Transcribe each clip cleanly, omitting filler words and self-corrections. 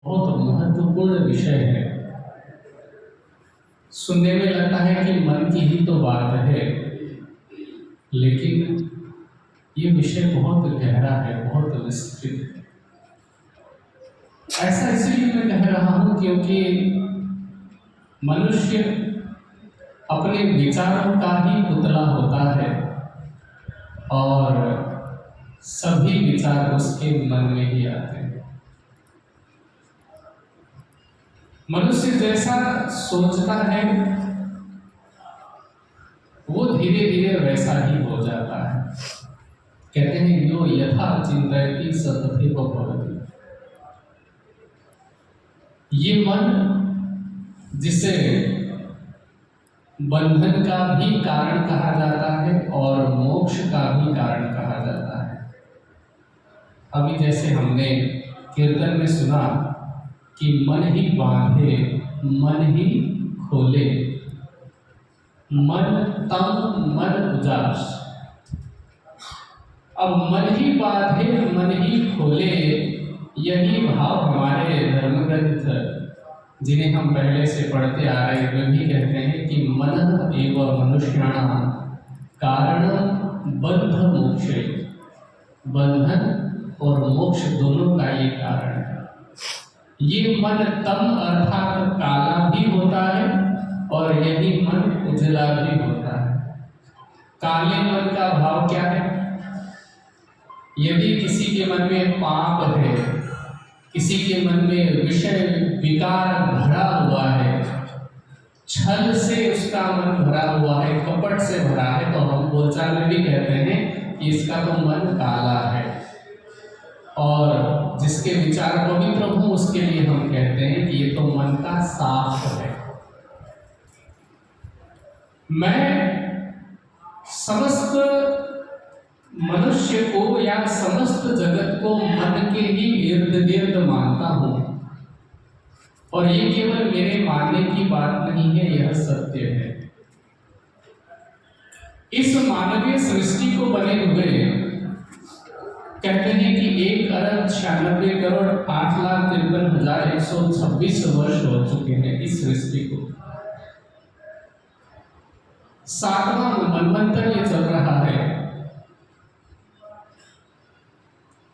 बहुत महत्वपूर्ण विषय है। सुनने में लगता है कि मन की ही तो बात है, लेकिन ये विषय बहुत गहरा है, बहुत विस्तृत है। ऐसा इसलिए मैं कह रहा हूँ क्योंकि मनुष्य अपने विचारों का ही पुतला होता है और सभी विचार उसके मन में ही आते हैं। मनुष्य जैसा सोचता है वो धीरे धीरे वैसा ही हो जाता है। कहते हैं यो यथा चिंतयति स तथैव भवति। ये मन जिसे बंधन का भी कारण कहा जाता है और मोक्ष का भी कारण कहा जाता है। अभी जैसे हमने कीर्तन में सुना कि मन ही बांधे मन ही खोले, मन तम मन उजास। अब मन ही बांधे मन ही खोले, यही भाव हमारे धर्म ग्रंथ जिन्हें हम पहले से पढ़ते आ रहे वे भी कहते हैं कि मन एवं मनुष्याणां कारणं बंध मोक्षे। बंधन और मोक्ष दोनों का ये कारण है। ये मन तम अर्थात काला भी होता है और यही मन उजला भी होता है। काले मन का भाव क्या है? यदि किसी के मन में पाप है, किसी के मन में विषय विकार भरा हुआ है, छल से उसका मन भरा हुआ है, कपट से भरा है, तो हम बोलचाल में भी कहते हैं कि इसका तो मन काला है। और जिसके विचार पवित्र हो उसके लिए हम कहते हैं कि ये तो मन का साफ है। मैं समस्त मनुष्य को या समस्त जगत को मन के ही इर्द गिर्द मानता हूं और ये केवल मेरे मानने की बात नहीं है, यह सत्य है। इस मानवीय सृष्टि को बने हुए कहते हैं कि 1,96,8,53,126 वर्ष हो चुके हैं इस सृष्टि को। 7वां मनवंतर ये चल रहा है।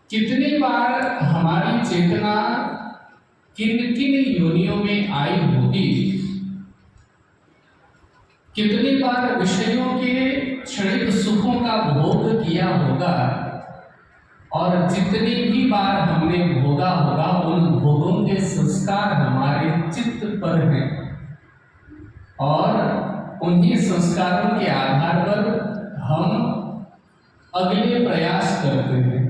कितनी बार हमारी चेतना किन किन योनियों में आई होगी, कितनी बार विषयों के क्षणिक सुखों का भोग किया होगा और जितनी भी बार हमने भोगा होगा उन भोगों के संस्कार हमारे चित्त पर हैं और उन्हीं संस्कारों के आधार पर हम अगले प्रयास करते हैं।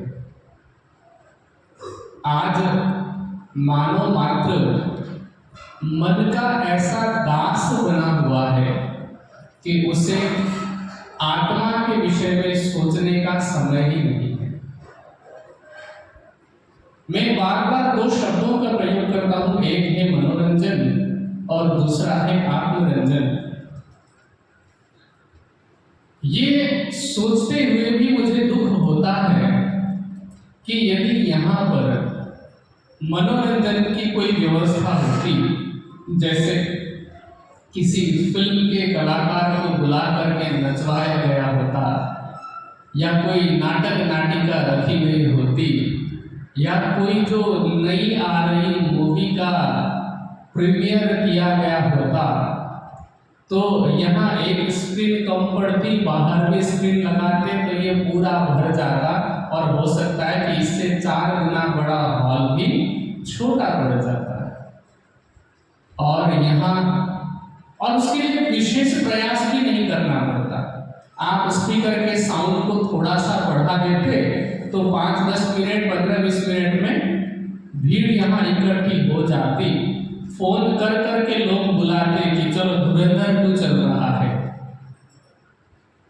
आज मानव मात्र मन का ऐसा दास बना हुआ है कि उसे आत्मा के विषय में सोचने का समय ही नहीं है। मैं बार बार दो शब्दों का प्रयोग करता हूं, एक है मनोरंजन और दूसरा है आत्मरंजन। ये सोचते हुए भी मुझे दुख होता है कि यदि यहाँ पर मनोरंजन की कोई व्यवस्था होती, जैसे किसी फिल्म के कलाकार को बुला करके नचवाया गया होता या कोई नाटक नाटिका रखी गई होती या कोई जो नई आ रही मूवी का प्रीमियर किया गया होता, तो यहाँ एक स्क्रीन कम पड़ती, बाहर भी स्क्रीन लगाते तो ये पूरा भर जाता और हो सकता है कि इससे 4 गुना बड़ा हॉल भी छोटा पड़ जाता है। और यहाँ और उसके लिए विशेष प्रयास भी नहीं करना पड़ता। आप स्पीकर के साउंड को थोड़ा सा बढ़ा देते तो 5-10 मिनट 15-20 मिनट में भीड़ यहाँ इकट्ठी हो जाती। फोन कर करके लोग बुलाते कि चलो धुरंधर 2 चल रहा है,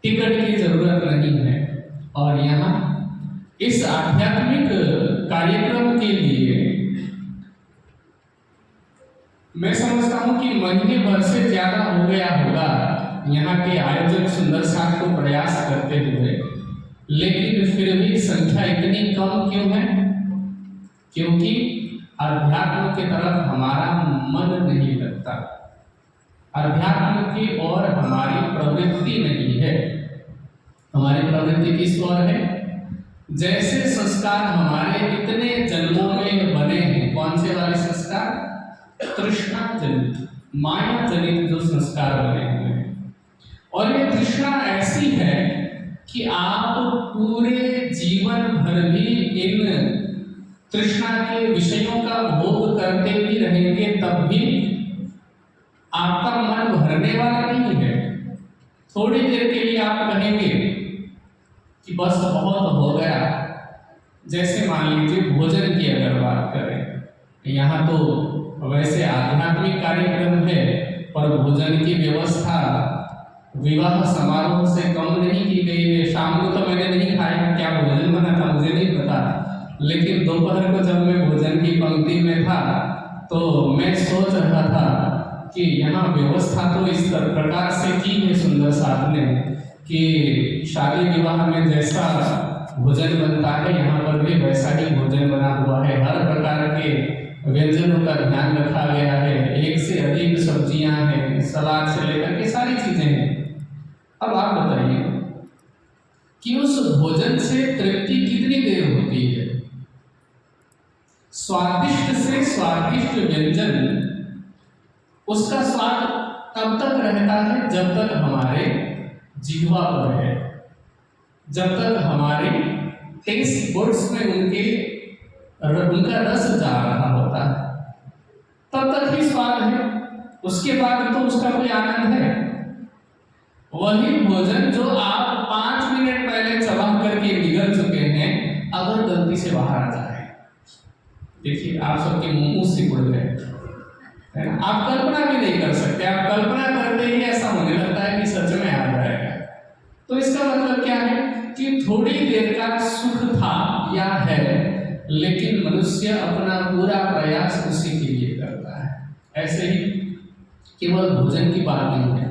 टिकट की जरूरत नहीं है। और यहाँ इस आध्यात्मिक कार्यक्रम के लिए मैं समझता हूं कि महीने भर से ज्यादा हो गया होगा यहाँ के आयोजक सुंदर साथ को प्रयास करते हुए, लेकिन फिर भी संख्या इतनी कम क्यों है? क्योंकि अध्यात्म की तरफ हमारा मन नहीं लगता, अध्यात्म की ओर हमारी प्रवृत्ति नहीं है। हमारी प्रवृत्ति किस ओर है? जैसे संस्कार हमारे इतने जन्मों में बने हैं, कौन से वाले संस्कार? तृष्णा जनित, माया जनित जो संस्कार बने हुए हैं। और ये तृष्णा ऐसी है कि आप पूरे जीवन भर भी इन तृष्णा के विषयों का भोग करते भी रहेंगे, तब भी आपका मन भरने वाला नहीं है। थोड़ी देर के लिए आप कहेंगे कि बस बहुत हो गया। जैसे मान लीजिए भोजन की अगर बात करें, यहाँ तो वैसे आध्यात्मिक कार्यक्रम है, पर भोजन की व्यवस्था विवाह समारोह से कम नहीं की गई है। शाम को तो मैंने नहीं खाया, क्या भोजन बना था मुझे नहीं पता, लेकिन दोपहर को जब मैं भोजन की पंक्ति में था तो मैं सोच रहा था कि यहाँ व्यवस्था तो इस प्रकार से की है सुंदर साहब ने कि शादी विवाह में जैसा भोजन बनता है यहाँ पर भी वैसा ही भोजन बना हुआ है। हर प्रकार के व्यंजनों का ध्यान रखा गया है, एक से अधिक सब्जियां हैं, सलाद से लेकर के सारी चीजें हैं। अब आप बताइए कि उस भोजन से तृप्ति कितनी देर होती है? स्वादिष्ट से स्वादिष्ट व्यंजन, उसका स्वाद तब तक रहता है जब तक हमारे जिह्वा पर है, जब तक हमारे टेस्ट बड्स में उनका रस जा रहा होता है, तब तक ही स्वाद है। उसके बाद तो उसका कोई आनंद है? वही भोजन जो आप 5 मिनट पहले चबा करके निगल चुके हैं, अगर गलती से बाहर आ जाए, देखिए आप सबके मुंह से उड़ गए, आप कल्पना भी नहीं कर सकते। आप कल्पना करते ही ऐसा होने लगता है कि सच में आ जाएगा। तो इसका मतलब क्या है कि थोड़ी देर का सुख था या है, लेकिन मनुष्य अपना पूरा प्रयास उसी के लिए करता है। ऐसे ही केवल भोजन की बात नहीं है,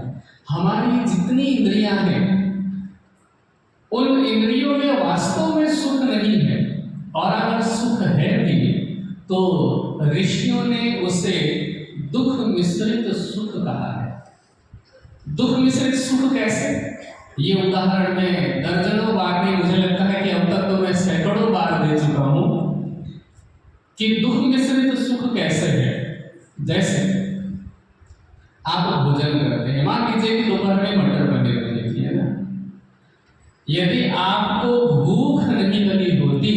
हमारी जितनी इंद्रियां हैं उन इंद्रियों में वास्तव में सुख नहीं है, और अगर सुख है भी तो ऋषियों ने उसे दुख मिश्रित सुख कहा है। दुख मिश्रित सुख कैसे? ये उदाहरण मैं दर्जनों बार नहीं, मुझे लगता है कि अब तक तो मैं सैकड़ों बार दे चुका हूं कि दुख मिश्रित सुख कैसे है। जैसे आप भोजन करते हैं, मान लीजिए कि दोपहर में मटर पनीर बनी थी, है ना। यदि आपको भूख नहीं लगी होती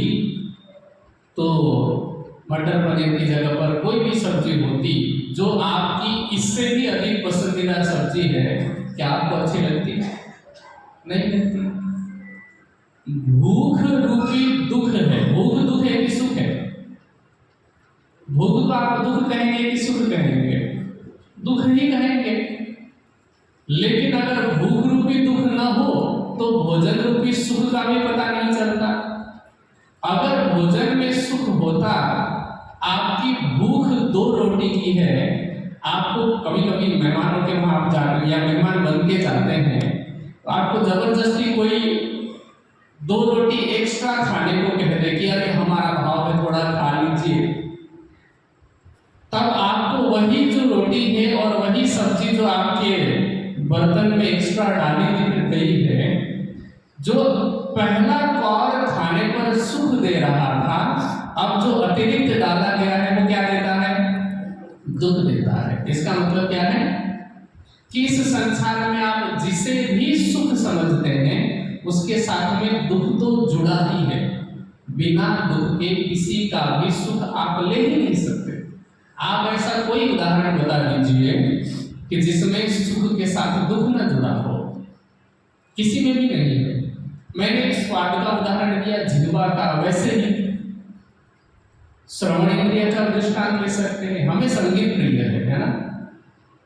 तो मटर पनीर की जगह पर कोई भी सब्जी होती जो आपकी इससे भी अधिक पसंदीदा सब्जी है, क्या आपको अच्छी लगती? नहीं लगती। भूख रूपी दुख है। भूख दुख है कि सुख है? भूख को आप दुख कहेंगे कि सुख कहेंगे? दुख ही कहेंगे। लेकिन अगर भूख रूपी दुख न हो तो भोजन रूपी सुख का भी पता नहीं चलता। अगर भोजन में सुख होता, आपकी भूख 2 रोटी की है, आपको कभी कभी मेहमानों के वहां आप जाते हैं या मेहमान बन के जाते हैं, तो आपको जबरदस्ती कोई 2 रोटी एक्स्ट्रा खाने को कह दे कि अरे हमारा भाव है थोड़ा खा लीजिए, तब आपको वही जो रोटी है और वही सब्जी जो आपके बर्तन में एक्स्ट्रा डाली गई है, जो पहला कौर खाने पर सुख दे रहा था, अब जो अतिरिक्त डाला गया है वो क्या देता है? दुख देता है। इसका मतलब क्या है कि इस संसार में आप जिसे भी सुख समझते हैं उसके साथ में दुख तो जुड़ा ही है। बिना दुख के किसी का भी सुख आप ले ही नहीं सकते। आप ऐसा कोई उदाहरण बता दीजिए कि जिसमें सुख के साथ दुख न जुड़ा हो, किसी में भी नहीं है। मैंने स्वाद का उदाहरण दिया, जिह्वा का, वैसे ही श्रवण इंद्रिय का दृष्टांत ले सकते हैं। हमें संगीत प्रिय है ना,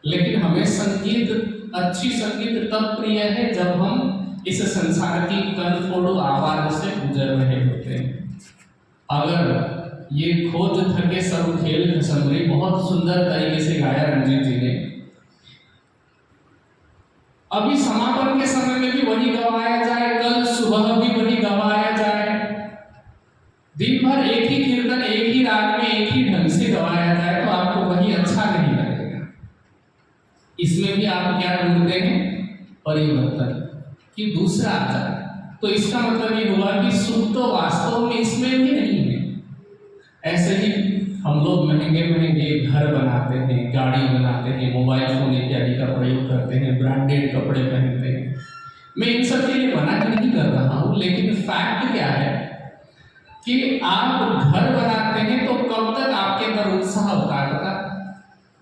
लेकिन हमें संगीत, अच्छी संगीत तब प्रिय है जब हम इस संसार की कनफोड़ो आवाज से गुजर रहे होते हैं। अगर ये खोज थके सब खेल खसमरी बहुत सुंदर तरीके से गाया रंजीत जी ने, अभी समापन के समय में भी वही गवाया जाए, कल सुबह भी वही गवाया जाए, दिन भर एक ही कीर्तन एक ही राग में एक ही ढंग से इसमें भी आप क्या ढूंढते हैं? परिवर्तन, कि दूसरा आ जाए। तो इसका मतलब ये हुआ कि सुख तो वास्तव में इसमें भी नहीं है। ऐसे ही हम लोग महंगे महंगे घर बनाते हैं, गाड़ी बनाते हैं, मोबाइल फोन इत्यादि का प्रयोग करते हैं, ब्रांडेड कपड़े पहनते हैं। मैं इन सब के लिए मना नहीं कर रहा हूँ, लेकिन फैक्ट क्या है कि आप घर बनाते हैं तो कब तक आपके अंदर उत्साह होता है?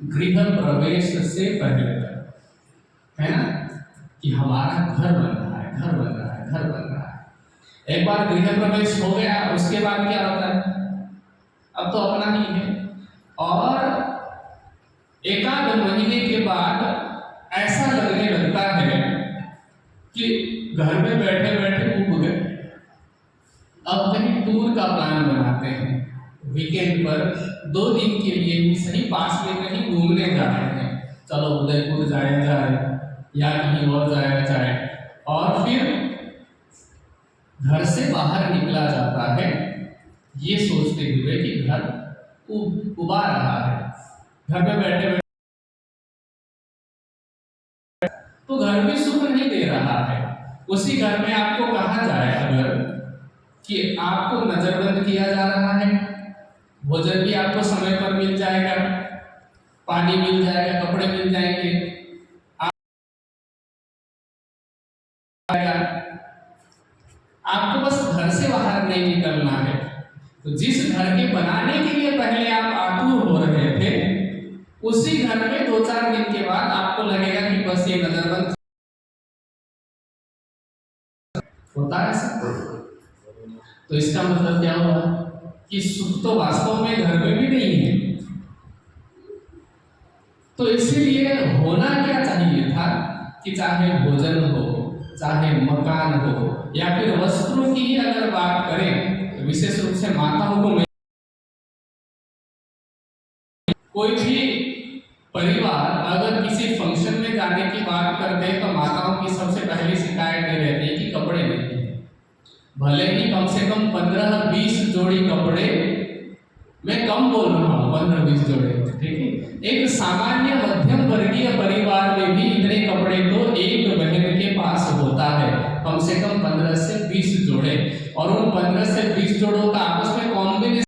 गृह प्रवेश से पहले तक, है ना, कि हमारा घर बन रहा है, घर बन रहा है, घर बन रहा है। एक बार गृह प्रवेश हो गया, उसके बाद क्या होता है? अब तो अपना ही है। और एकाध महीने के बाद ऐसा लगने लगता है कि घर में बैठे बैठे उब गए। अब कहीं टूर का प्लान बनाते हैं, वीकेंड पर 2 दिन के लिए ही सही, पास में कहीं घूमने जाते हैं। चलो उदयपुर जाया जाए या कहीं और जाया जाए, और फिर घर से बाहर निकला जाता है ये सोचते हुए कि घर उबा रहा है, घर में बैठे बैठे तो घर भी सुख नहीं दे रहा है। उसी घर में आपको कहा जाए अगर कि आपको नजरबंद किया जा रहा है, भोजन भी आपको समय पर मिल जाएगा, पानी मिल जाएगा, कपड़े मिल जाएंगे, आपको बस घर से बाहर नहीं निकलना है। तो जिस घर के बनाने के लिए पहले आप आतुर हो रहे थे, उसी घर में 2-4 दिन के बाद आपको लगेगा कि बस ये नजरबंद होता है सब। तो इसका मतलब क्या हुआ कि सुख तो वास्तव में घर में भी नहीं है। तो इसीलिए होना क्या चाहिए था कि चाहे भोजन हो, चाहे मकान हो, या फिर वस्त्रों की ही अगर बात करें तो विशेष रूप से माताओं को, कोई भी परिवार अगर किसी फंक्शन में जाने की बात करते हैं तो माताओं की सबसे पहली शिकायत ये रहती है कि कपड़े नहीं है। भले ही कम से कम 15-20 जोड़ी कपड़े, मैं कम बोल रहा हूँ, 15-20 जोड़े, ठीक है। एक सामान्य मध्यम वर्गीय परिवार में भी इतने कपड़े तो एक बहन के पास होता है, कम से कम 15 से 20 जोड़े। और उन 15 से 20 जोड़ों का आपस में कॉम्बिनेशन,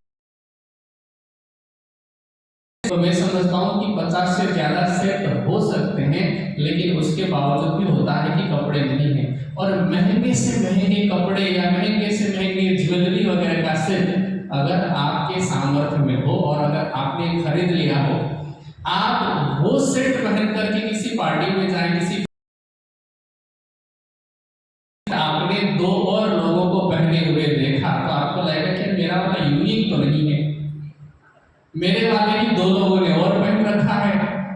तो मैं समझता हूँ कि 50 से ज्यादा सेट हो सकते हैं, लेकिन उसके बावजूद भी होता है कि कपड़े नहीं है। और महंगे से महंगे कपड़े या महंगे से महंगे ज्वेलरी वगैरह का सेट अगर आपके सामर्थ्य में हो और अगर आपने खरीद लिया हो, आप वो सेट पहन करके किसी पार्टी में जाएं, किसी आपने 2 और लोगों को पहने हुए देखा तो आपको लगेगा कि मेरा वाला यूनिक तो नहीं है, मेरे वाले ही 2 लोगों ने और पहन रखा है,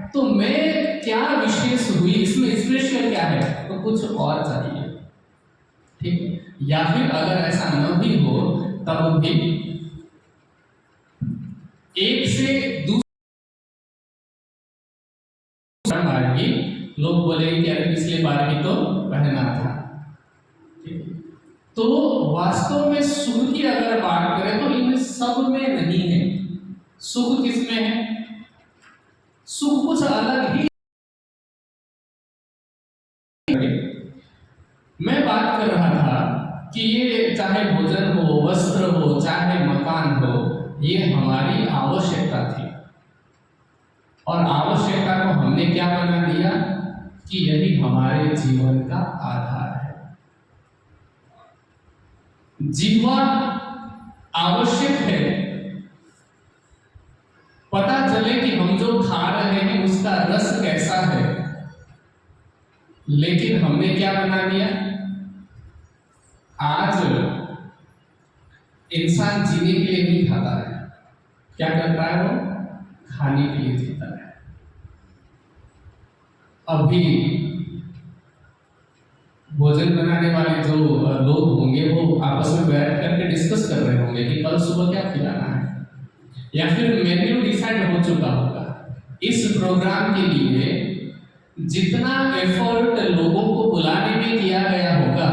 तो मैं क्या विशेष हुई, इसमें स्पेशल क्या है? तो कुछ और चाहिए, ठीक है। या फिर अगर ऐसा न भी हो तब भी एक से दूसरा बार ही लोग बोलेंगे कि अरे पिछले बार ही तो पहना था, ठीक है। तो वास्तव में सुख की अगर बात करें तो इन सब में नहीं है। सुख किसमें है? सुख कुछ अलग ही। मैं बात कर रहा था कि ये चाहे भोजन हो, वस्त्र हो, चाहे मकान हो, ये हमारी आवश्यकता थी, और आवश्यकता को हमने क्या बना दिया कि यही हमारे जीवन का आधार है। जीवन आवश्यक है, पता चले कि हम जो खा रहे हैं उसका रस कैसा है, लेकिन हमने क्या बना दिया? आज इंसान जीने के लिए नहीं खाता है, क्या करता है? वो खाने के लिए जीता है। अभी भोजन बनाने वाले जो लोग होंगे वो आपस में बैठ करके डिस्कस कर रहे होंगे कि कल सुबह क्या खिलाना है, या फिर मेन्यू डिसाइड हो चुका होगा। इस प्रोग्राम के लिए जितना एफर्ट लोगों को बुलाने में किया गया होगा,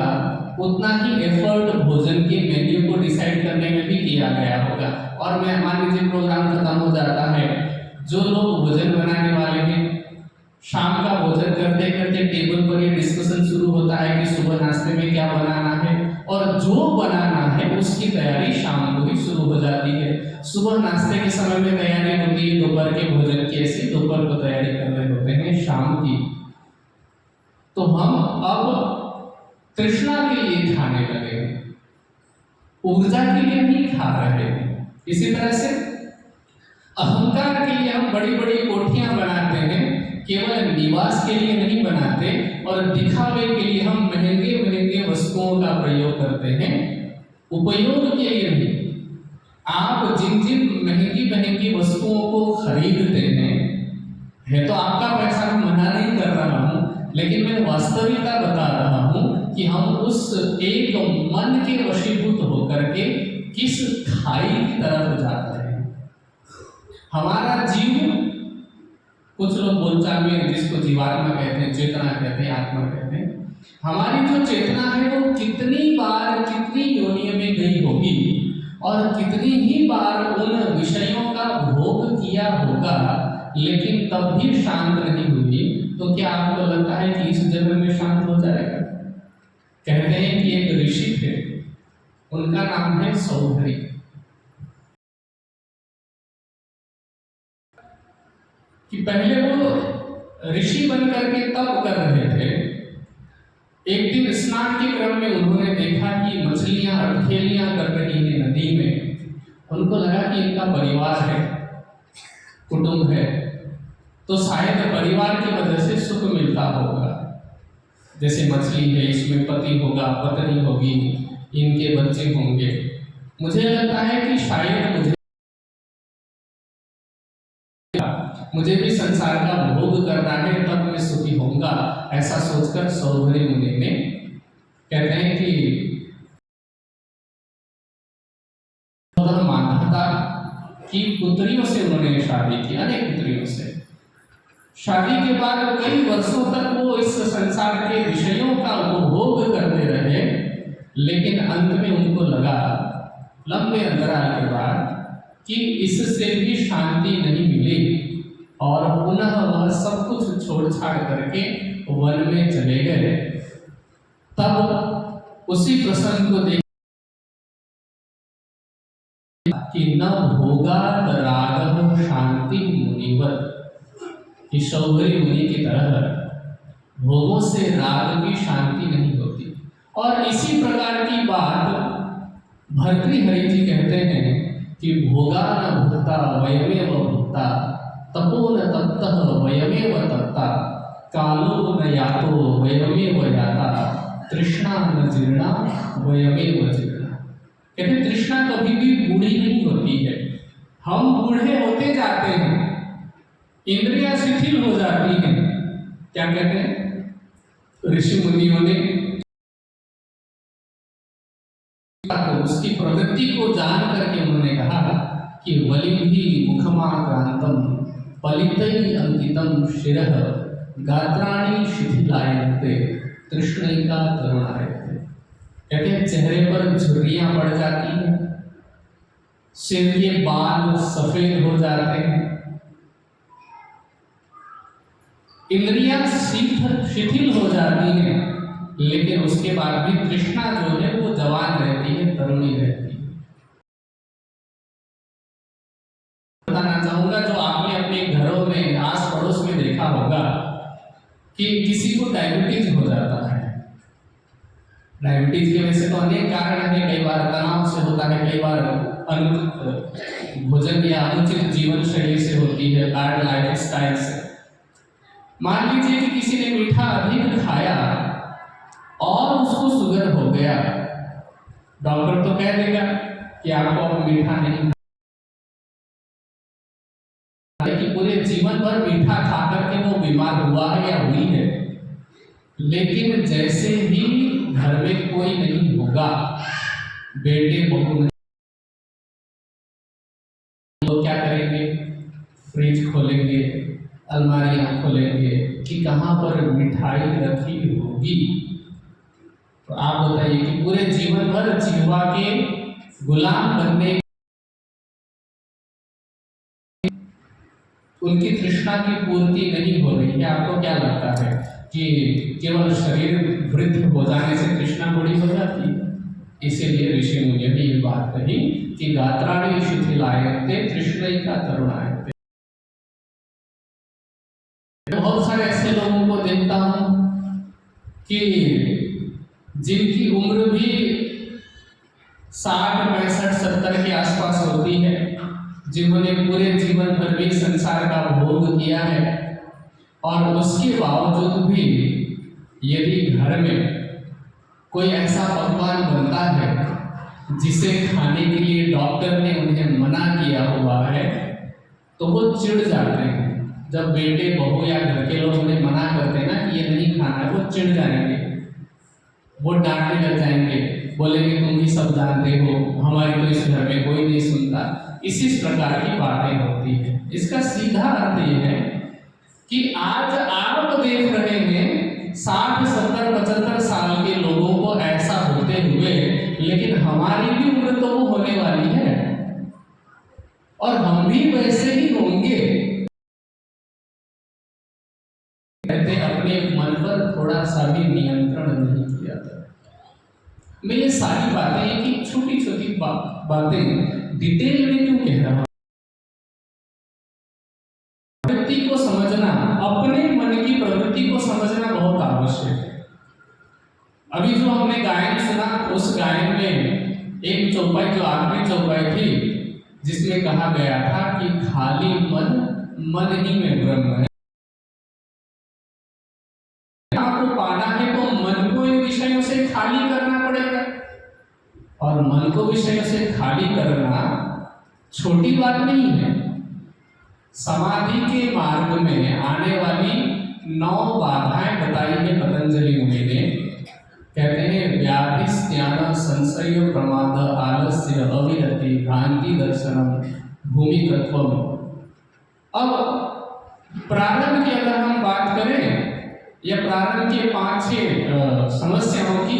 उतना ही एफर्ट भोजन के मेन्यू को डिसाइड करने में भी किया गया होगा। और मैं मान लीजिए प्रोग्राम खत्म हो जाता है, जो लोग भोजन बनाने वाले हैं शाम का भोजन करते करते टेबल पर ये डिस्कशन शुरू होता है कि सुबह नाश्ते में क्या बनाना है, और जो बनाना है उसकी तैयारी शाम को ही शुरू हो जाती है। सुबह नाश्ते के समय में तैयारी होती है दोपहर के भोजन की, ऐसे दोपहर को तैयारी कर रहे होते हैं शाम की। तो हम अब तृष्णा के लिए खाने लगे हैं, ऊर्जा के लिए नहीं खा रहे हैं। इसी तरह से अहंकार के लिए हम बड़ी बड़ी कोठियां बनाते हैं, केवल निवास के लिए नहीं बनाते, और दिखावे के लिए हम महंगे महंगे वस्तुओं का प्रयोग करते हैं, उपयोग के लिए नहीं। आप जिन जिन महंगी महंगी वस्तुओं को खरीदते हैं, है तो आपका पैसा, मैं मना नहीं कर रहा हूं, लेकिन मैं वास्तविकता बता रहा हूं कि हम उस एक मन के वशीभूत होकर के किस खाई की तरफ जाते हैं। हमारा जीव, कुछ लोग बोलचाल में जिसको जीवात्मा कहते हैं, चेतना कहते हैं, आत्मा कहते हैं, हमारी जो चेतना है वो कितनी बार कितनी योनियों में गई होगी और कितनी ही बार उन विषयों का भोग किया होगा, लेकिन तब भी शांत नहीं हुई। तो क्या आपको लगता है कि इस जन्म में शांत हो जाएगा? कहते हैं कि एक ऋषि थे, उनका नाम है सौधरी। कि पहले वो ऋषि बनकर के तप कर रहे थे। एक दिन स्नान के क्रम में उन्होंने देखा कि मछलियां अटखेलियां कर रही हैं नदी में। उनको लगा कि इनका परिवार है, कुटुंब है, तो शायद परिवार की वजह से सुख मिलता होगा। जैसे मछली है, इसमें पति होगा, पत्नी होगी, इनके बच्चे होंगे। मुझे लगता है कि शायद मुझे भी संसार का भोग करना है, तब मैं सुखी होऊंगा, ऐसा सोचकर सौधरी मुनि ने, कहते हैं कि माता की पुत्रियों से उन्होंने शादी की, अनेक पुत्रियों से। शादी के बाद कई वर्षों तक वो इस संसार के विषयों का उपभोग करते रहे, लेकिन अंत में उनको लगा, लंबे अंतराल के बाद, कि इससे भी शांति नहीं मिली, और पुनः वह सब कुछ छोड़ छाड़ करके वन में चले गए। तब उसी प्रसंग को देख कि न भोगात रागः शांति मुनिवत, कि सौधरी मुनि की तरह भोगों से राग की शांति नहीं होती। और इसी प्रकार की बात भर्तृहरि जी कहते हैं कि भोगा न भुक्ता वयमेव भुक्ता, तपो न तप्तः वयमेव तप्ता, कालो न यातो वयमेव याता, तृष्णा न जीर्णा वयमेव जीर्णा। कहते तृष्णा कभी भी बूढ़ी नहीं होती है, हम बूढ़े होते जाते हैं, इंद्रियां शिथिल हो जाती हैं। क्या कहते हैं ऋषि मुनियों ने? उसकी प्रवृत्ति को जान करके उन्होंने कहा कि वलिभी मुखमाक्रांतम पलितै अंकितम शिरः गात्राणि शिथिलायन्ते तृष्णैका तरुणायते। कहते हैं चेहरे पर झुर्रियां पड़ जाती हैं, सिर के बाल सफेद हो जाते हैं, इंद्रियां शिथिल हो जाती हैं, लेकिन उसके बाद भी तृष्णा जो है वो जवान रहती है, तरुणी रहती है। बताना चाहूंगा, जो आपने अपने घरों में आस पड़ोस में देखा होगा कि किसी को डायबिटीज हो जाता है। डायबिटीज की वजह से तो अनेक कारण है, कई बार तनाव से होता है, कई बार अनुचित भोजन या अनुचित जीवन शैली से होती है, बैड लाइफ स्टाइल से। मान लीजिए कि किसी ने मीठा अधिक खाया और उसको शुगर हो गया, डॉक्टर तो कह देगा कि आपको अब मीठा नहीं, कि पूरे जीवन भर मीठा खा करके वो बीमार हुआ है या हुई है। लेकिन जैसे ही घर में कोई नहीं होगा, बेटे बहू, तो क्या करेंगे? फ्रिज खोलेंगे, अलमारियां खोलेंगे कि कहां पर मिठाई रखी होगी। तो आप बताइए कि पूरे जीवन भर जिह्वा के गुलाम बनने, उनकी तृष्णा की पूर्ति नहीं हो रही है। आपको क्या लगता है कि केवल शरीर वृद्ध हो जाने से तृष्णा थोड़ी हो जाती है? इसीलिए ऋषि मुनि ने ये बात कही कि गात्राणि शिथिलायन्ते तृष्णैका तरुणायन्ते। बहुत सारे ऐसे लोगों को देखता हूं कि जिनकी उम्र भी 60, 65, 70 के आसपास होती है, जिन्होंने पूरे जीवन भर भी संसार का भोग किया है, और उसके बावजूद भी यदि घर में कोई ऐसा पकवान बनता है जिसे खाने के लिए डॉक्टर ने उन्हें मना किया हुआ है, तो वो चिढ़ जाते हैं। जब बेटे, बहू या घर के लोग उन्हें मना करते हैं ना कि ये नहीं खाना है, वो चिढ़ जाएंगे, वो डांटने लग जाएंगे, बोलेंगे तुम ही सब जानते हो, हमारी तो इस घर में कोई नहीं सुनता। इसी प्रकार की बातें होती है। इसका सीधा अर्थ ये है कि आज आप देख रहे हैं 60, 70, 75 साल के लोगों को ऐसा होते हुए, लेकिन हमारी भी उम्र तो वो होने वाली है और हम भी वैसे ही होंगे। कहते अपने मन पर थोड़ा सा भी नियंत्रण नहीं किया था। मैं ये सारी बातें, ये कि छोटी छोटी बातें डिटेल में क्यों कह रहा हूं? प्रवृत्ति को समझना, अपने मन की प्रवृत्ति को समझना बहुत आवश्यक है। अभी जो हमने गायन सुना, उस गायन में एक चौपाई, जो आखिरी चौपाई थी, जिसमें कहा गया था कि खाली मन, मन ही में ब्रह्म है। आपको पाना है तो मन को इन विषयों से खाली करना पड़ेगा, और मन को विषयों से खाली करना छोटी बात नहीं है। समाधि के मार्ग में आने वाली 9 बाधाएं बताई है पतंजलि मुनि ने। कहते हैं व्याधि, ज्ञान, संशय, प्रमाद, आलस्य, अविरति, भ्रांति दर्शनम, भूमिकत्वम। अब प्रारंभ की अगर हम बात करें, या प्रारंभ के 5-6 समस्याओं की,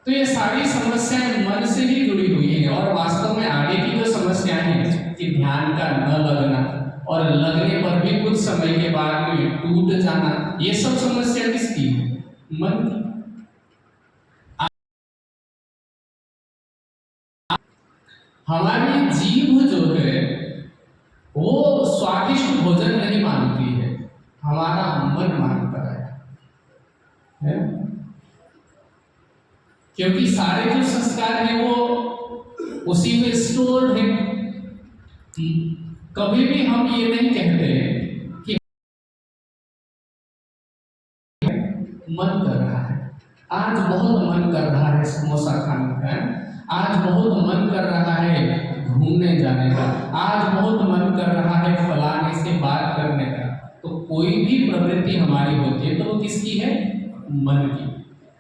तो ये सारी समस्याएं मन से ही जुड़ी हुई है। और वास्तव में आगे की जो समस्याएं हैं कि ध्यान का न लगना, और लगने पर भी कुछ समय के बाद में टूट जाना, ये सब समस्या किसकी है? मन की। हमारी जीभ जो है वो स्वादिष्ट भोजन नहीं मानती है, हमारा मन मानता है? क्योंकि सारे जो संस्कार हैं वो उसी में स्टोर्ड है। कभी भी हम ये नहीं कहते कि मन कर रहा है, आज बहुत मन कर रहा है समोसा खाने का, आज बहुत मन कर रहा है घूमने जाने का, आज बहुत मन कर रहा है फलाने से बात करने का। तो कोई भी प्रवृत्ति हमारी होती है तो वो किसकी है? मन की।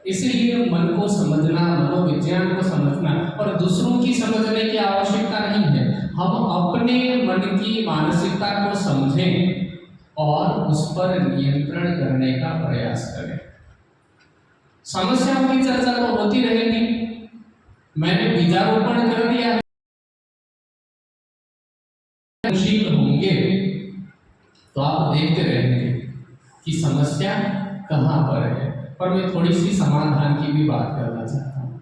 इसलिए मन को समझना, मनोविज्ञान को समझना, और दूसरों की समझने की आवश्यकता नहीं है। हम अपने मन की मानसिकता को समझें और उस पर नियंत्रण करने का प्रयास करें। समस्याओं की चर्चा तो होती रहेगी। मैंने बीजारोपण कर दिया है, शील होंगे तो आप देखते रहेंगे कि समस्या कहां पर है। पर मैं थोड़ी सी समाधान की भी बात करना चाहता हूं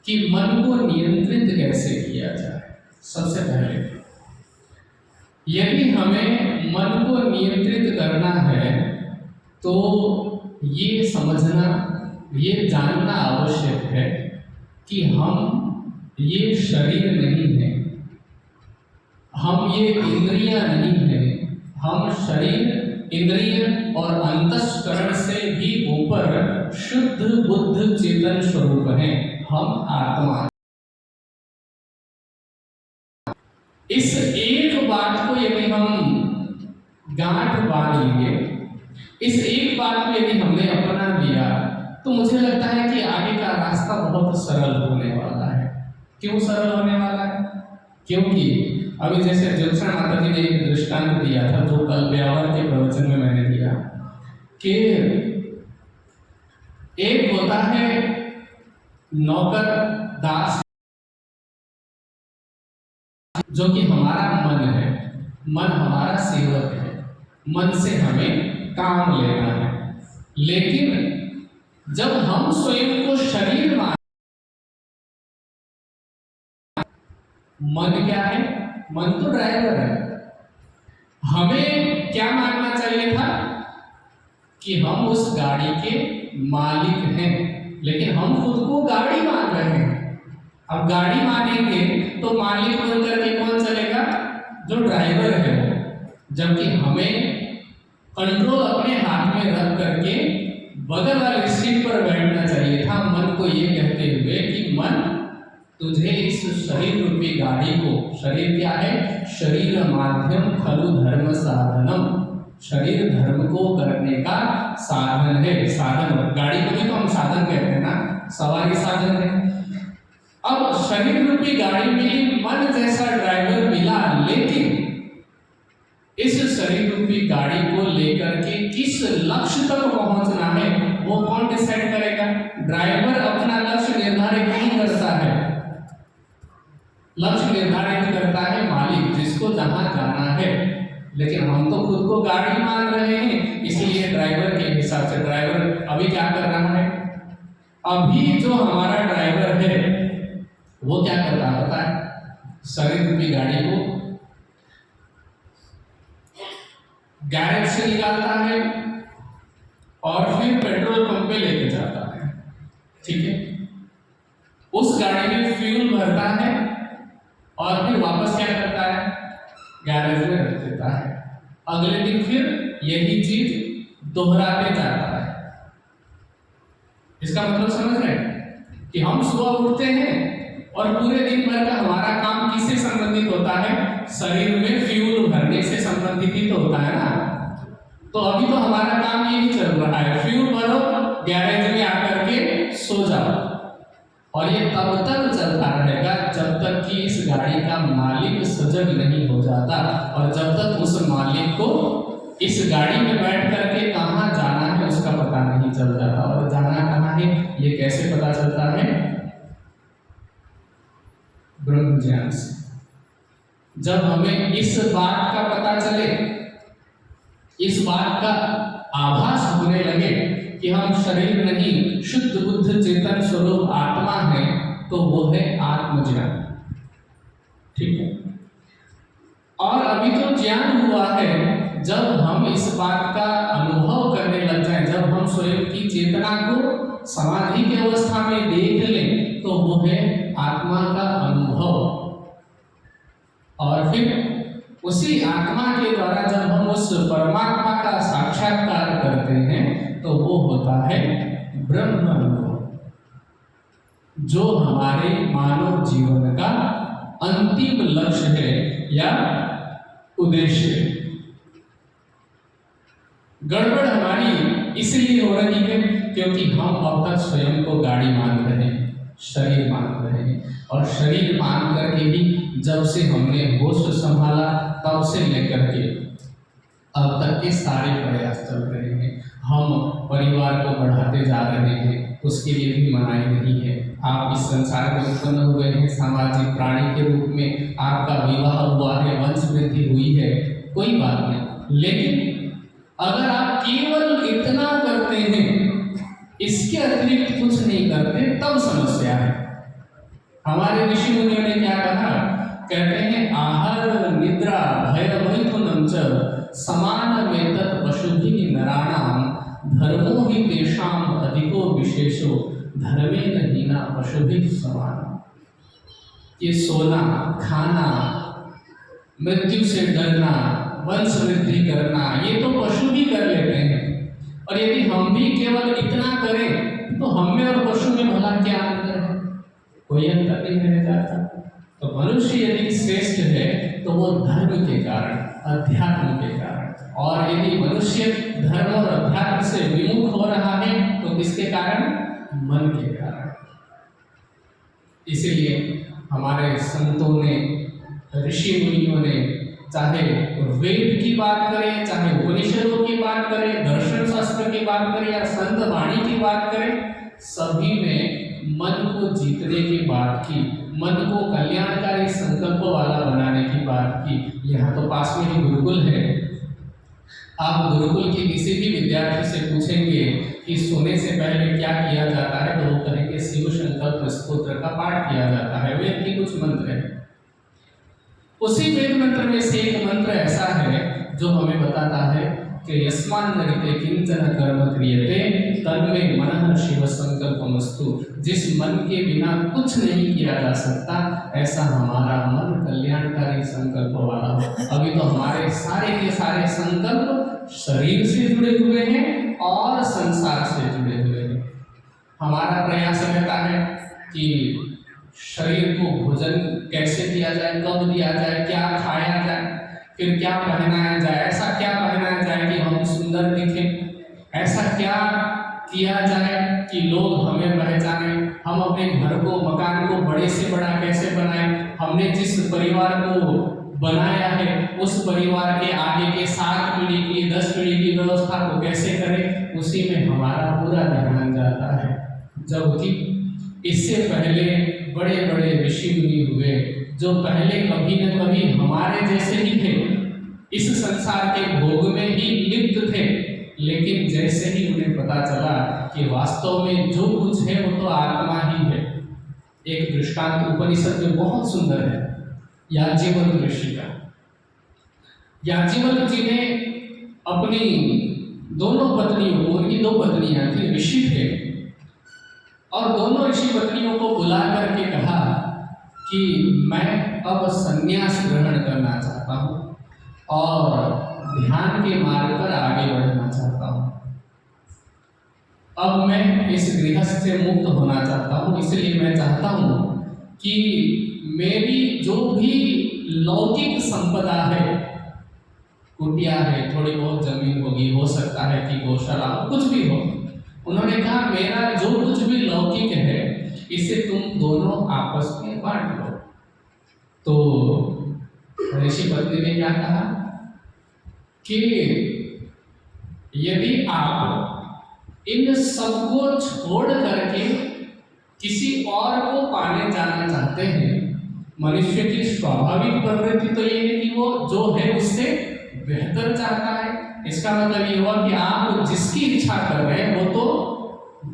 कि मन को नियंत्रित कैसे किया जाए। सबसे पहले, यदि हमें मन को नियंत्रित करना है तो ये समझना, ये जानना आवश्यक है कि हम ये शरीर नहीं है, हम ये इंद्रियां नहीं है, हम शरीर, इंद्रिय और अंतःकरण से भी ऊपर शुद्ध बुद्ध चेतन स्वरूप हैं। हम आत्मा। इस एक बात को यदि हम गांठ बांध लिए, इस एक बात को यदि हमने अपना लिया, तो मुझे लगता है कि आगे का रास्ता बहुत सरल होने वाला है। क्यों सरल होने वाला है? क्योंकि अभी जैसे ज्योत्सना माता जी ने एक दृष्टांत दिया था, जो कल व्यावर के प्रवचन में मैंने दिया, कि एक होता है नौकर दास, जो कि हमारा मन है। मन हमारा सेवक है, मन से हमें काम लेना है। लेकिन जब हम स्वयं को शरीर मान, मन क्या है? मन तो ड्राइवर है। हमें क्या मानना चाहिए था कि हम उस गाड़ी के मालिक हैं, लेकिन हम खुद को गाड़ी मान रहे हैं। अब गाड़ी मानेंगे तो मालिक बन करके कौन चलेगा? जो ड्राइवर है वो। जबकि हमें कंट्रोल अपने हाथ में रख करके बगल वाले सीट पर बैठना चाहिए था, मन को ये कहते हुए कि मन, तुझे इस शरीर रूपी गाड़ी को, शरीर क्या है? शरीर माध्यम खलु धर्म साधनम, शरीर धर्म को करने का साधन है। साधन, गाड़ी को भी तो हम साधन कहते हैं ना, सवारी साधन है। अब शरीर रूपी गाड़ी में मन जैसा ड्राइवर मिला, लेकिन इस शरीर रूपी गाड़ी को लेकर के किस लक्ष्य तक पहुंचना है वो कौन डिसाइड करेगा? ड्राइवर अपना लक्ष्य निर्धारित नहीं करता है, लक्ष्य निर्धारित करता है मालिक, जिसको जहां जाना है। लेकिन हम तो खुद को गाड़ी मान रहे हैं, इसलिए ड्राइवर के हिसाब से, ड्राइवर अभी क्या कर रहा है? अभी जो हमारा ड्राइवर है वो क्या करता है पता है? शरीर रूपी गाड़ी को गैरेज से निकालता है और फिर पेट्रोल पंप पे लेके जाता है, ठीक है? उस गाड़ी में फ्यूल भरता है और फिर वापस क्या करता है? गैरेज में रख देता है। अगले दिन फिर यही चीज दोहराते जाता है। इसका मतलब समझ रहे हैं कि हम सुबह उठते हैं और पूरे दिन भर का हमारा काम किससे संबंधित होता है? शरीर में फ्यूल भरने से संबंधित ही तो होता है ना। तो अभी तो हमारा काम यही चल रहा है, फ्यूल भरो, गैरेज में आकर के सो जाओ। और ये तब तक चलता रहेगा जब तक कि इस गाड़ी का मालिक सजग नहीं हो जाता, और जब तक उस मालिक को इस गाड़ी में बैठ करके कहाँ जाना है उसका पता नहीं चल जाता। और जाना कहाँ है ये कैसे पता चलता है? ब्रह्म ज्ञान से। जब हमें इस बात का पता चले, इस बात का आभास होने लगे कि हम शरीर नहीं, शुद्ध बुद्ध चेतन स्वरूप आत्मा है, तो वो है आत्मज्ञान, ठीक है? और अभी तो ज्ञान हुआ है जब हम इस बात का अनुभव करने लग जाएं, जब हम स्वयं की चेतना को समाधि की अवस्था में देख लें, तो वो है आत्मा का अनुभव। और फिर उसी आत्मा के द्वारा जब हम उस परमात्मा का साक्षात्कार करते हैं तो वो होता है ब्रह्म अनुभव, जो हमारे मानव जीवन का अंतिम लक्ष्य है या उद्देश्य। गड़बड़ हमारी इसलिए हो रही है क्योंकि हम अब तक स्वयं को गाड़ी मान रहे हैं, शरीर मान रहे हैं, और शरीर मान करके ही जब से हमने होश संभाला तब से लेकर के अब तक के सारे प्रयास चल रहे हैं। हम परिवार को बढ़ाते जा रहे हैं, उसके लिए भी मनाही नहीं है। आप इस संसार में उत्पन्न हुए हैं सामाजिक प्राणी के रूप में, आपका विवाह हुआ है, वंश वृद्धि हुई है, कोई बात नहीं। लेकिन अगर आप केवल इतना करते हैं, इसके अतिरिक्त कुछ नहीं करते, तब समस्या है। हमारे ऋषि मुनियों ने क्या कहा? कहते हैं आहार निद्रा भय मैथुनम च समान वेतत पशुभिः नराणाम धर्मो हि तेषाम अधिको विशेषो धर्मेण हीना पशुभिः समान। ये सोना, खाना, मृत्यु से डरना, वंश वृद्धि करना, ये तो पशु भी कर लेते हैं। और यदि हम भी केवल इतना करें तो हम में और पशु में भला क्या अंतर है? कोई अंतर नहीं रह जाता। तो मनुष्य यदि श्रेष्ठ है तो वो धर्म के कारण, अध्यात्म के कारण, और यदि मनुष्य धर्म और अध्यात्म से विमुख हो रहा है तो किसके कारण? मन के कारण। इसलिए हमारे संतों ने, ऋषि मुनियों ने, चाहे वेद की बात करें, चाहे उपनिषदों की बात करें, दर्शन शास्त्र की बात करें या संत वाणी की बात करें, सभी में मन को जीतने की बात की, मन को कल्याणकारी संकल्प वाला बनाने की बात की। यहाँ तो पास में ही गुरुकुल है। आप गुरुकुल के किसी भी विद्यार्थी से पूछेंगे कि सोने से पहले क्या किया जाता है, तो वो कहेंगे शिव संकल्प स्तोत्र का पाठ किया जाता है। वेद के कुछ मंत्र हैं। उसी वेद मंत्र में से एक मंत्र ऐसा है जो हमें बताता है कि यस्मान्नरिते किंचन कर्म क्रियते तन्मे मनः शिव संकल्पमस्तु। जिस मन के बिना कुछ नहीं किया जा सकता, ऐसा हमारा मन कल्याणकारी संकल्प वाला हो। अभी तो हमारे सारे के सारे संकल्प शरीर से जुड़े हुए हैं और संसार से जुड़े हुए हैं। हमारा प्रयास रहता है कि शरीर को भोजन कैसे दिया जाए, कब दिया जाए, क्या खाया जाए, फिर क्या पहनाया जाए, ऐसा क्या पहनाया जाए कि हम सुंदर दिखें, ऐसा क्या किया जाए कि लोग हमें पहचाने, हम अपने घर को, मकान को बड़े से बड़ा कैसे बनाएं, हमने जिस परिवार को बनाया है उस परिवार के आगे के 7 पीढ़ी की 10 पीढ़ी की व्यवस्था को कैसे करें, उसी में हमारा पूरा ध्यान जाता है। जबकि इससे पहले बड़े बड़े ऋषि मुनि हुए जो पहले कभी न कभी हमारे जैसे ही थे, इस संसार के भोग में ही लिप्त थे, लेकिन जैसे ही उन्हें पता चला कि वास्तव में जो कुछ है वो तो आत्मा ही है। एक दृष्टांत उपनिषद में बहुत सुंदर है, याज्ञवल्क्य ऋषि का। याज्ञवल्क्य जी ने अपनी दोनों पत्नियों को, उनकी 2 पत्नियां थी, ऋषि थे, और दोनों ऋषि पत्नियों को बुला करके कहा कि मैं अब संन्यास ग्रहण करना चाहता हूँ और ध्यान के मार्ग पर आगे बढ़ना चाहता हूँ। अब मैं इस गृहस्थ से मुक्त होना चाहता हूँ, इसलिए मैं चाहता हूँ कि मेरी जो भी लौकिक संपदा है, कुटिया है, थोड़ी बहुत जमीन होगी, हो सकता है कि गौशाला हो, कुछ भी हो, उन्होंने कहा मेरा जो कुछ भी लौकिक है इसे तुम दोनों आपस में बांट लो। तो ऋषि पत्नी ने क्या कहा कि यदि आप इन सबको छोड़ करके किसी और को पाने जाना चाहते हैं, मनुष्य की स्वाभाविक प्रवृत्ति तो ये है कि वो जो है उससे बेहतर चाहता है। इसका मतलब ये हुआ कि आप जिसकी इच्छा कर रहे हैं वो तो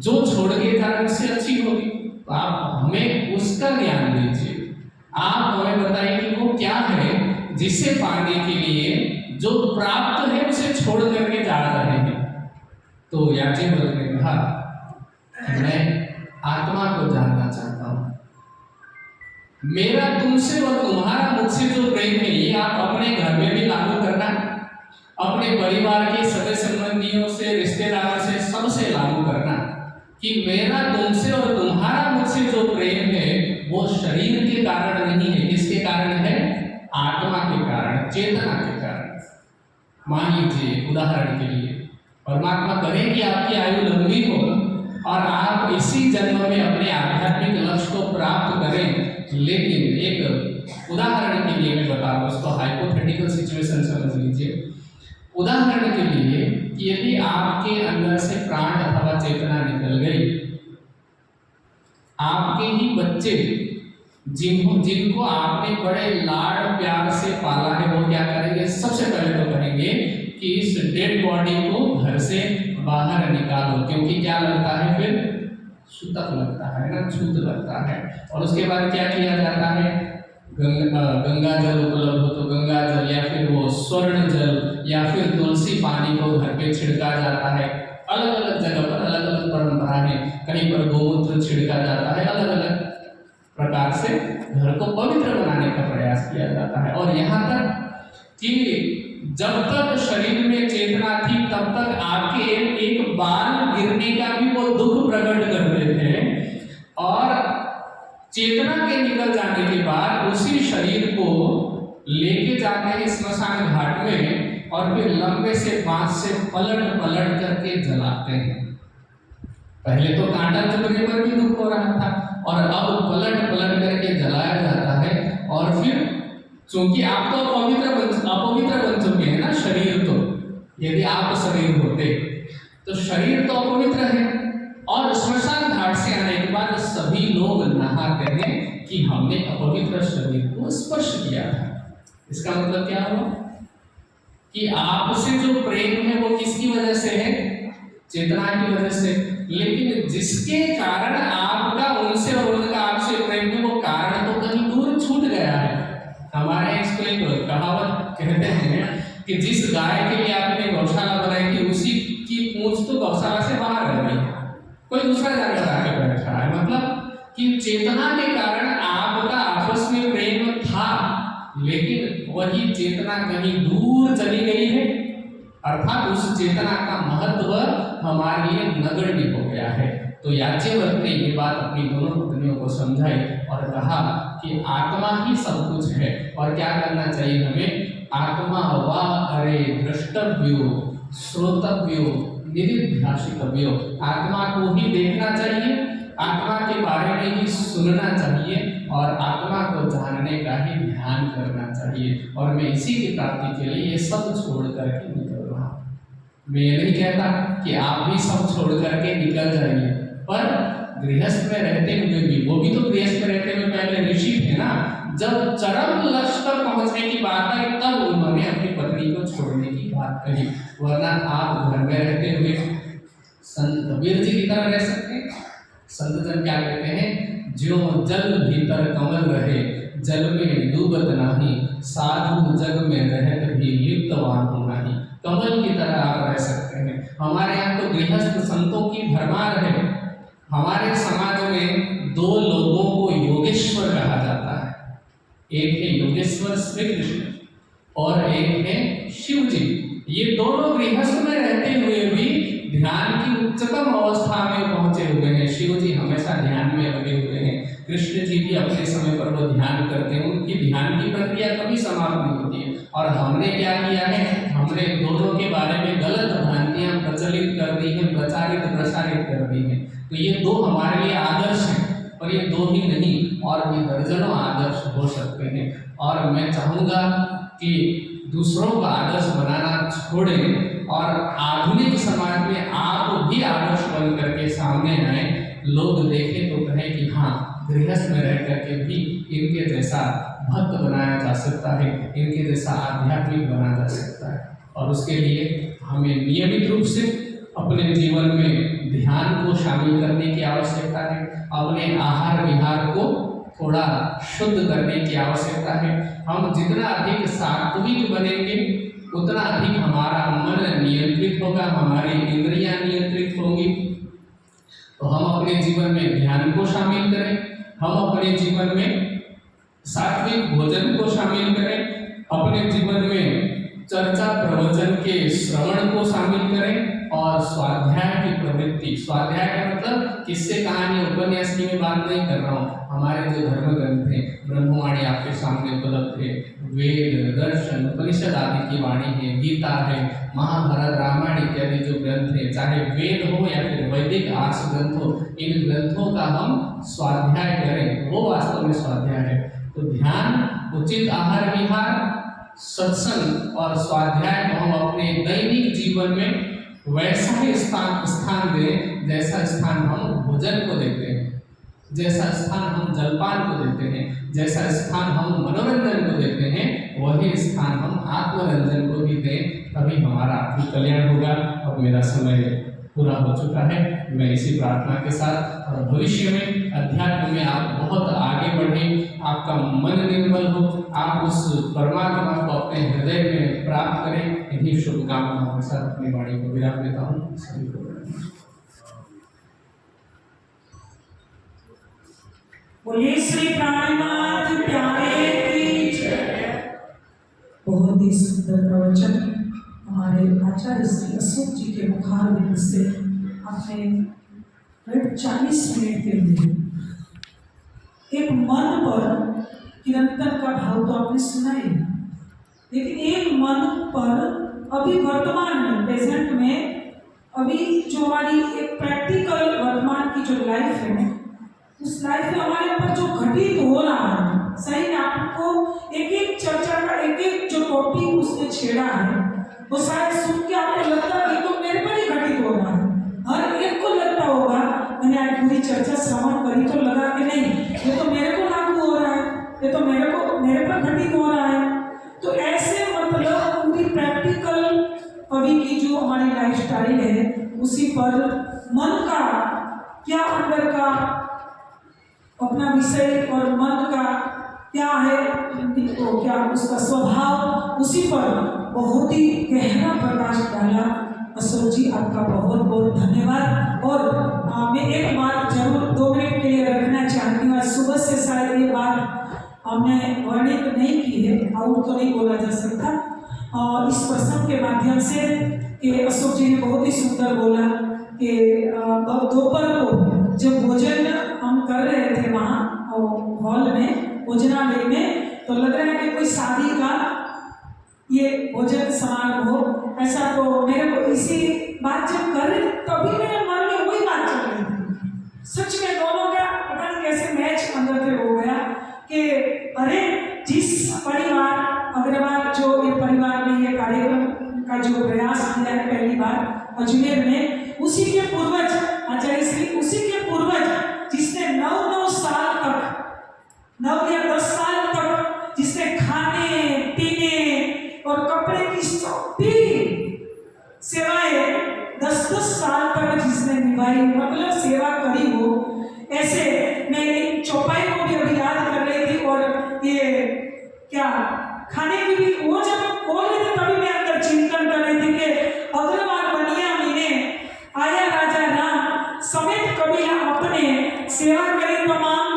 जो छोड़ के जाने उससे अच्छी होगी, तो आप हमें उसका ज्ञान दीजिए। आप हमें बताइए कि वो क्या है जिसे पाने के लिए जो प्राप्त है उसे छोड़ करके जा रहे हैं। तो याज्ञवल्क्य ने कहा मैं आत्मा को जानना चाहता हूँ, मेरा तुमसे और तुम्हारा मुझसे जो प्रेम है ये आप अपने घर में भी लागू करना, अपने परिवार के सदस्य संबंधियों से, रिश्तेदारों से, सबसे लागू करना कि मेरा तुमसे और तुम्हारा मुझसे जो प्रेम है वो शरीर के कारण नहीं है। किसके कारण है? आत्मा के कारण, चेतना के कारण। मान लीजिए उदाहरण के लिए, परमात्मा करे कि आपकी आयु लंबी हो और आप इसी जन्म में अपने आध्यात्मिक लक्ष्य को प्राप्त करें, लेकिन एक उदाहरण के लिए मैं बता रहा हूँ, उसको हाइपोथेटिकल सिचुएशन समझ लीजिए। उदाहरण के लिए यदि आपके अंदर से प्राण अथवा चेतना निकल गई, आपके ही बच्चे जिनको आपने बड़े लाड प्यार से पाला है वो क्या करेंगे? सबसे पहले तो कहेंगे कि इस डेड बॉडी को घर से बाहर निकालो, क्योंकि क्या लगता है फिर? सूतक लगता है ना, छूत लगता है। और उसके बाद क्या किया जाता है? गंगा जल उपलब्ध हो तो गंगा जल, या फिर वो स्वर्ण जल, या फिर तुलसी पानी को घर पे छिड़का जाता है। अलग अलग जगह पर अलग अलग परंपरा है, कहीं पर गोमूत्र छिड़का जाता है, अलग अलग प्रकार से घर को पवित्र बनाने का प्रयास किया जाता है। और यहाँ तक कि जब तक शरीर में चेतना थी तब तक आपके एक बाल गिरने का भी वो दुख प्रकट करते थे, और चेतना के निकल जाने के बाद उसी शरीर को लेके जाते हैं स्मशान घाट में और फिर लंबे से बांस से पलट पलट करके जलाते हैं। पहले तो कांटा चुभने पर भी दुख हो रहा था, और अब पलट पलट करके जलाया जाता है। और फिर चूंकि आप तो अपवित्र बन चुके हैं ना, शरीर तो, यदि आप शरीर होते तो शरीर तो अपवित्र है, और श्मशान घाट से आने के बाद सभी लोग नहाते हैं कि हमने अपवित्र शरीर को स्पर्श किया था। इसका मतलब क्या हुआ कि आपसे जो प्रेम है वो किसकी वजह से है? चेतना की वजह से। लेकिन जिसके कारण आपका उनसे और उनका आपसे प्रेम है वो कारण तो कहीं दूर छूट गया है। हमारे इसको एक कहावत कहते हैं कि जिस गाय के लिए आपने गौशाला बनाई थी उसी की पूंछ तो गौशाला से बाहर रह गई, कोई दूसरा जानवर आके बैठा है। मतलब कि चेतना के कारण आपका आपस में प्रेम था, लेकिन वही चेतना कहीं दूर चली गई है, अर्थात उस चेतना का महत्व हमारे लिए नगण्य हो गया है। तो याज्ञवल्क्य ने ये बात अपनी दोनों पत्नियों को समझाई और कहा कि आत्मा ही सब कुछ है और क्या करना चाहिए हमें? आत्मा वा अरे द्रष्टव्यो श्रोतव्यो निधिध्यासितव्यो, आत्मा को ही देखना चाहिए, आत्मा के बारे में ही सुनना चाहिए और आत्मा को जानने का ही ध्यान करना चाहिए। और मैं इसी की प्राप्ति के लिए ये सब छोड़ करके निकल रहा हूँ। मैं ये नहीं कहता कि आप भी सब छोड़ करके निकल जाइए, पर गृहस्थ में रहते हुए भी, वो भी तो गृहस्थ में रहते हुए पहले ऋषि थे ना, जब चरम लक्ष्य तक पहुंचने की बात आई तब उन्होंने अपनी पत्नी को छोड़ने की बात कही, वरना आप घर में रहते हुए संत कबीर जी की तरह रह सकते हैं। संत जन क्या कहते हैं? जो जल भीतर कमल रहे जल में डूबत नाही, साधु जग में रहत भी लिप्तवान हो नाही। कमल की तरह आप रह सकते हैं। हमारे यहाँ तो गृहस्थ संतों की भरमार है। हमारे समाज में दो लोगों को योगेश्वर कहा जाता है, एक है योगेश्वर श्री कृष्ण और एक है शिव जी। ये दोनों गृहस्थ में रहते हुए भी ध्यान की उच्चतम अवस्था में पहुंचे हुए हैं। शिव जी हमेशा ध्यान में लगे हुए हैं, कृष्ण जी भी अपने समय पर वो ध्यान करते हैं, उनकी ध्यान की प्रक्रिया कभी समाप्त नहीं होती है। और हमने क्या किया है? हमने दोनों के बारे में गलत भ्रांतियां प्रचलित कर दी हैं, प्रसारित कर दी हैं। तो ये दो हमारे लिए आदर्श हैं, और ये दो ही नहीं और भी दर्जनों आदर्श हो सकते हैं। और मैं चाहूँगा कि दूसरों का आदर्श बनाना छोड़ें और आधुनिक समाज में आप भी आदर्श बन करके सामने आए, लोग देखें तो कहें कि हाँ, गृहस्थ में रह करके भी इनके जैसा भक्त बनाया जा सकता है, इनके जैसा आध्यात्मिक बना जा सकता है। और उसके लिए हमें नियमित रूप से अपने जीवन में ध्यान को शामिल करने की आवश्यकता है, अपने आहार विहार को थोड़ा शुद्ध करने की आवश्यकता है। हम जितना अधिक सात्विक बनेंगे उतना अधिक हमारा मन नियंत्रित होगा, हमारी इंद्रियां नियंत्रित होंगी। तो हम अपने जीवन में ध्यान को शामिल करें, हम अपने जीवन में सात्विक भोजन को शामिल करें, अपने जीवन में चर्चा प्रवचन के श्रवण को शामिल करें और स्वाध्याय की प्रवृत्ति। स्वाध्याय का मतलब किससे कहानी उपन्यास की मैं बात नहीं कर रहा हूँ। हमारे जो धर्म ग्रंथ हैं, ब्रह्मवाणी आपके सामने उपलब्ध है, वेद दर्शन उपनिषद आदि की वाणी है, गीता है, महाभारत रामायण इत्यादि जो ग्रंथ है, चाहे वेद हो या फिर वैदिक आर्ष ग्रंथ हो, इन ग्रंथों का हम स्वाध्याय करें, वो वास्तव में स्वाध्याय है। तो ध्यान, उचित आहार विहार, सत्संग और स्वाध्याय को हम अपने दैनिक जीवन में वैसा ही स्थान दें जैसा स्थान हम भोजन को देते हैं, जैसा स्थान हम जलपान को देते हैं, जैसा स्थान हम मनोरंजन को देते हैं, वही स्थान हम आत्मरंजन को भी दें, तभी हमारा भी कल्याण होगा। और मेरा समय पूरा हो चुका है। मैं इसी प्रार्थना के साथ और भविष्य में अध्यात्म में आप बहुत आगे बढ़ें, आपका मन निर्मल हो, आप उस परमात्मा को अपने हृदय में प्राप्त करें। इन्हीं शुभकामनाओं के साथ अपनी वाणी को विराम देता हूँ। सभी को बोलिए श्री प्राणनाथ प्यारे की जय। बहुत ही सुंदर प्रवचन हमारे आचार्य श्री अशोक जी के मुखारबिंद से आपने करीब 40 मिनट के लिए एक मन पर निरंतर का भाव तो आपने सुना ही, लेकिन एक मन पर अभी वर्तमान में, प्रेजेंट में, अभी जो हमारी एक प्रैक्टिकल वर्तमान की जो लाइफ है, उस लाइफ में हमारे ऊपर जो घटित हो रहा है, सही में आपको एक एक चर्चा का एक एक जो टॉपिक उसने छेड़ा है, वो शायद सुन के आपको लगता है कि तो मेरे पर ही घटित हो रहा है। हर एक को लगता होगा अभी की जो हमारी लाइफस्टाइल है उसी पर मन का क्या अंदर का अपना विषय और मन का क्या है तो क्या उसका स्वभाव, उसी पर बहुत ही गहरा प्रकाश डाला। अशोक जी आपका बहुत बहुत धन्यवाद। और मैं एक बात जरूर 2 मिनट के लिए रखना चाहती हूँ। आज सुबह से शायद ये बात हमने वर्णित नहीं की है, और तो नहीं बोला जा सकता इस प्रसंग के माध्यम से कि अशोक जी ने बहुत ही सुंदर बोला कि दोपहर को जब भोजन हम कर रहे थे वहाँ हॉल में, भोजनालय में, तो लग रहा है कि कोई शादी का ये भोजन समारोह हो। ऐसा तो मेरे को इसी बात जब कर रहे तभी मेरे मन में वही बात चल रही थी। सच में दोनों का पता नहीं कैसे मैच अंदर से हो गया कि अरे जिस परिवार अग्रवाल जो ये परिवार में ये कार्यक्रम का जो प्रयास किया है पहली बार अजमेर में, उसी के पूर्वज आचार्य श्री, उसी के पूर्वज जिसने 9 साल तक, 9 या 10 साल तक जिसने खाने पीने और कपड़े की सभी सेवाएं 10-10 साल तक जिसने निभाई, मतलब सेवा करी हो। ऐसे मैं एक चौपाई को भी अभी याद कर रही थी, और ये क्या खाने की भी वो जब बोल रहे थे तभी मैं अंदर चिंतन कर रही थी कि अग्रवाल बनिया मीने आया राजा राम समेत कबीला अपने सेवा करे तमाम,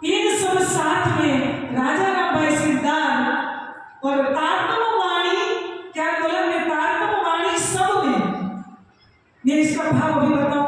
इन सब साथ में राजा राम भाई सिद्धार्थ और तारतम वाणी, क्या बोला मैं, तारतम वाणी सब में। मैं इसका भाव अभी बताऊं